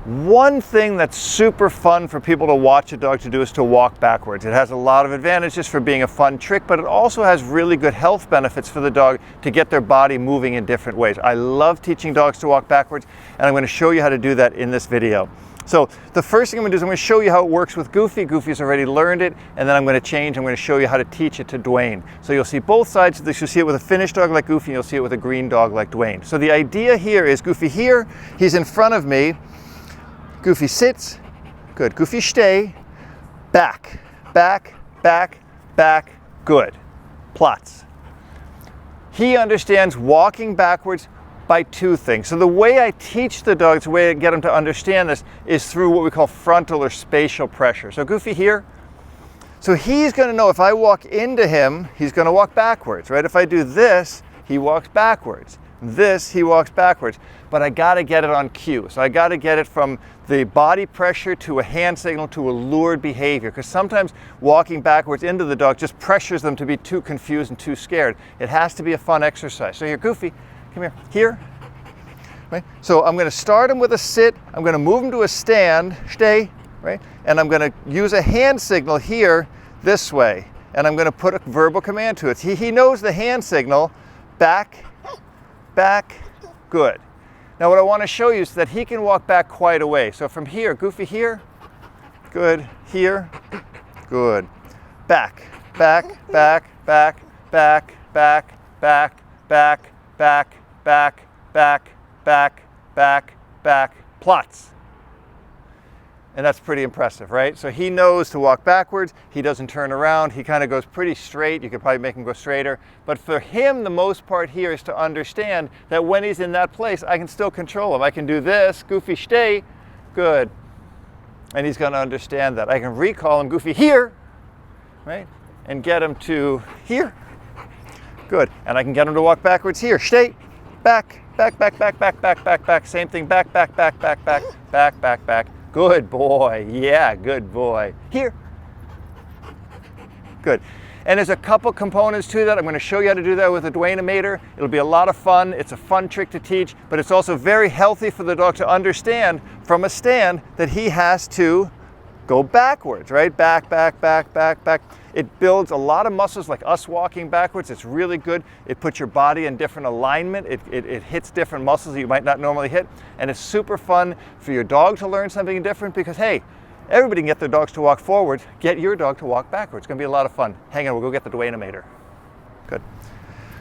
One thing that's super fun for people to watch a dog to do is to walk backwards. It has a lot of advantages for being a fun trick, but it also has really good health benefits for the dog to get their body moving in different ways. I love teaching dogs to walk backwards, and I'm going to show you how to do that in this video. So the first thing I'm going to do is I'm going to show you how it works with Goofy. Goofy's already learned it, and then I'm going to change. I'm going to show you how to teach it to Duane. So you'll see both sides of this. You'll see it with a finished dog like Goofy, and you'll see it with a green dog like Duane. So the idea here is Goofy here, he's in front of me. Goofy sits, good. Goofy stay, back, back, back, back, good. Plots. He understands walking backwards by two things. So the way I teach the dogs, the way I get him to understand this is through what we call frontal or spatial pressure. So Goofy here, so he's gonna know if I walk into him, he's gonna walk backwards, right? If I do this, he walks backwards. This, he walks backwards, but I gotta get it on cue. So I gotta get it from the body pressure to a hand signal to a lured behavior, because sometimes walking backwards into the dog just pressures them to be too confused and too scared. It has to be a fun exercise. So here, Goofy, come here, right? So I'm gonna start him with a sit, I'm gonna move him to a stand, stay, right? And I'm gonna use a hand signal here this way, and I'm gonna put a verbal command to it. He knows the hand signal, back, back, good. Now what I want to show you is that he can walk back quite a way. So from here, Goofy here, good, here, good. Back, back, back, back, back, back, back, back, back, back, back, back, back, back, plots. And that's pretty impressive, right? So he knows to walk backwards, he doesn't turn around, he kind of goes pretty straight. You could probably make him go straighter. But for him, the most part here is to understand that when he's in that place, I can still control him. I can do this, Goofy stay, good. And he's gonna understand that. I can recall him, Goofy here, right? And get him to here, good. And I can get him to walk backwards here, stay, back, back, back, back, back, back, back, back, same thing, back, back, back, back, back, back, back, back. Good boy, yeah, good boy. Here, good. And there's a couple components to that. I'm going to show you how to do that with a Duane-O-Mator. It'll be a lot of fun. It's a fun trick to teach, but it's also very healthy for the dog to understand from a stand that he has to go backwards, right? Back, back, back, back, back. It builds a lot of muscles like us walking backwards. It's really good. It puts your body in different alignment. It hits different muscles that you might not normally hit. And it's super fun for your dog to learn something different because, hey, everybody can get their dogs to walk forward. Get your dog to walk backwards. It's going to be a lot of fun. Hang on, we'll go get the Duane-O-Mator. Good.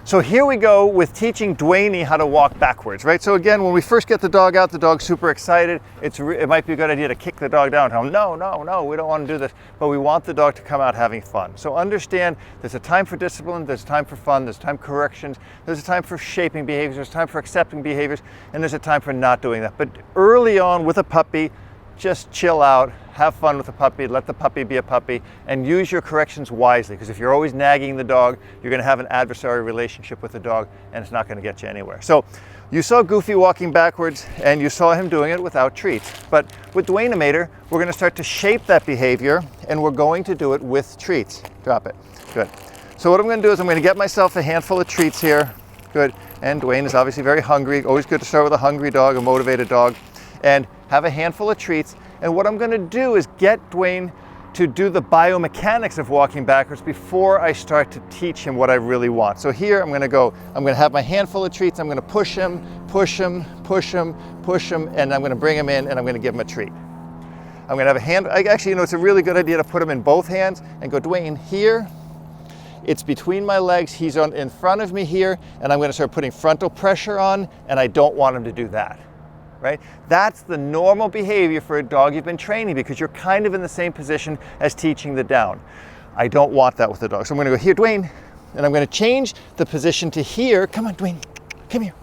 So here we go with teaching Duane how to walk backwards, right? So again, when we first get the dog out, the dog's super excited. It might be a good idea to kick the dog down. Tell him, no, no, no, we don't want to do this. But we want the dog to come out having fun. So understand there's a time for discipline, there's a time for fun, there's a time for corrections, there's a time for shaping behaviors, there's a time for accepting behaviors, and there's a time for not doing that. But early on with a puppy, just chill out, have fun with the puppy, let the puppy be a puppy, and use your corrections wisely, because if you're always nagging the dog, you're going to have an adversarial relationship with the dog, and it's not going to get you anywhere. So you saw Goofy walking backwards, and you saw him doing it without treats. But with Duane-O-Mator, we're going to start to shape that behavior, and we're going to do it with treats. Drop it. Good. So what I'm going to do is I'm going to get myself a handful of treats here. Good. And Duane is obviously very hungry. Always good to start with a hungry dog, a motivated dog. And have a handful of treats. And what I'm going to do is get Duane to do the biomechanics of walking backwards before I start to teach him what I really want. So here I'm going to have my handful of treats. I'm going to push him, push him, push him, push him, and I'm going to bring him in and I'm going to give him a treat. I'm going to have a hand, actually, it's a really good idea to put him in both hands and go, Duane, here. It's between my legs, he's in front of me here, and I'm going to start putting frontal pressure on, and I don't want him to do that. Right? That's the normal behavior for a dog you've been training because you're kind of in the same position as teaching the down. I don't want that with the dog. So I'm going to go here, Duane, and I'm going to change the position to here. Come on, Duane, come here.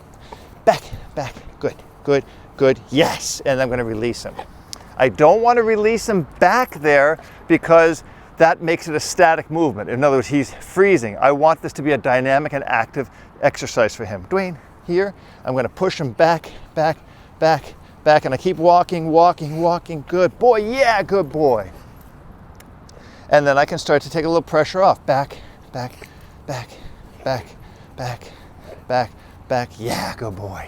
Back, back, good, good, good, yes. And I'm going to release him. I don't want to release him back there because that makes it a static movement. In other words, he's freezing. I want this to be a dynamic and active exercise for him. Duane, here, I'm going to push him back, back, back, back, and I keep walking, walking, walking. Good boy, yeah, good boy. And then I can start to take a little pressure off. Back, back, back, back, back, back, back. Yeah, good boy.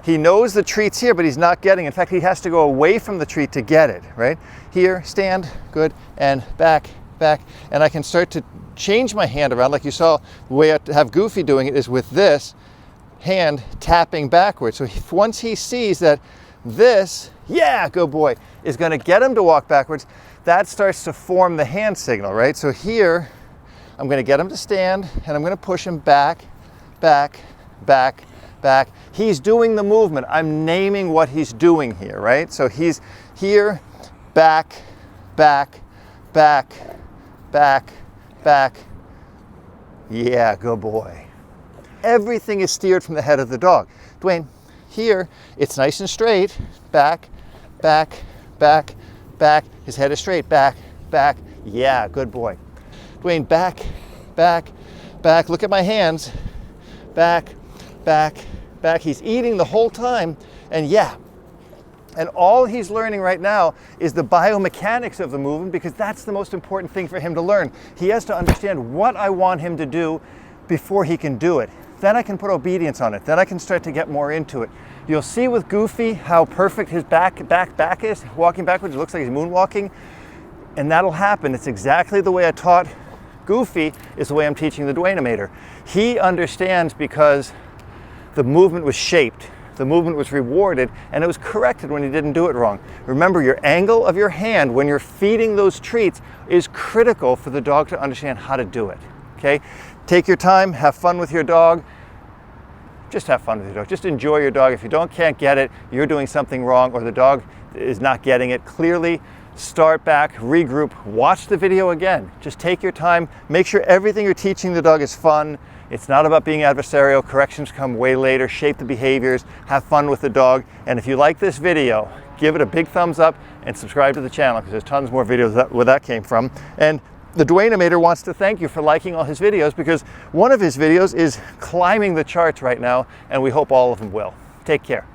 He knows the treat's here, but he's not getting it. In fact, he has to go away from the treat to get it, right? Here, stand, good, and back, back. And I can start to change my hand around, like you saw. The way I have Goofy doing it is with this hand tapping backwards. So once he sees that this, yeah, good boy, is going to get him to walk backwards, that starts to form the hand signal, right? So here, I'm going to get him to stand, and I'm going to push him back, back, back, back. He's doing the movement. I'm naming what he's doing here, right? So he's here, back, back, back, back, back. Yeah, good boy. Everything is steered from the head of the dog. Duane, here, it's nice and straight. Back, back, back, back. His head is straight. Back, back. Yeah, good boy. Duane, back, back, back. Look at my hands. Back, back, back. He's eating the whole time. And yeah. And all he's learning right now is the biomechanics of the movement, because that's the most important thing for him to learn. He has to understand what I want him to do before he can do it. Then I can put obedience on it. Then I can start to get more into it. You'll see with Goofy how perfect his back is. Walking backwards, it looks like he's moonwalking. And that'll happen. It's exactly the way I taught Goofy is the way I'm teaching the Duane-O-Mator. He understands because the movement was shaped. The movement was rewarded, and it was corrected when he didn't do it wrong. Remember, your angle of your hand when you're feeding those treats is critical for the dog to understand how to do it. Okay? Take your time, have fun with your dog. Just have fun with your dog. Just enjoy your dog. If you can't get it, you're doing something wrong, or the dog is not getting it. Clearly, start back, regroup, watch the video again. Just take your time. Make sure everything you're teaching the dog is fun. It's not about being adversarial. Corrections come way later. Shape the behaviors. Have fun with the dog. And if you like this video, give it a big thumbs up and subscribe to the channel, because there's tons more videos where that came from. And the Duane-O-Mator wants to thank you for liking all his videos, because one of his videos is climbing the charts right now, and we hope all of them will. Take care.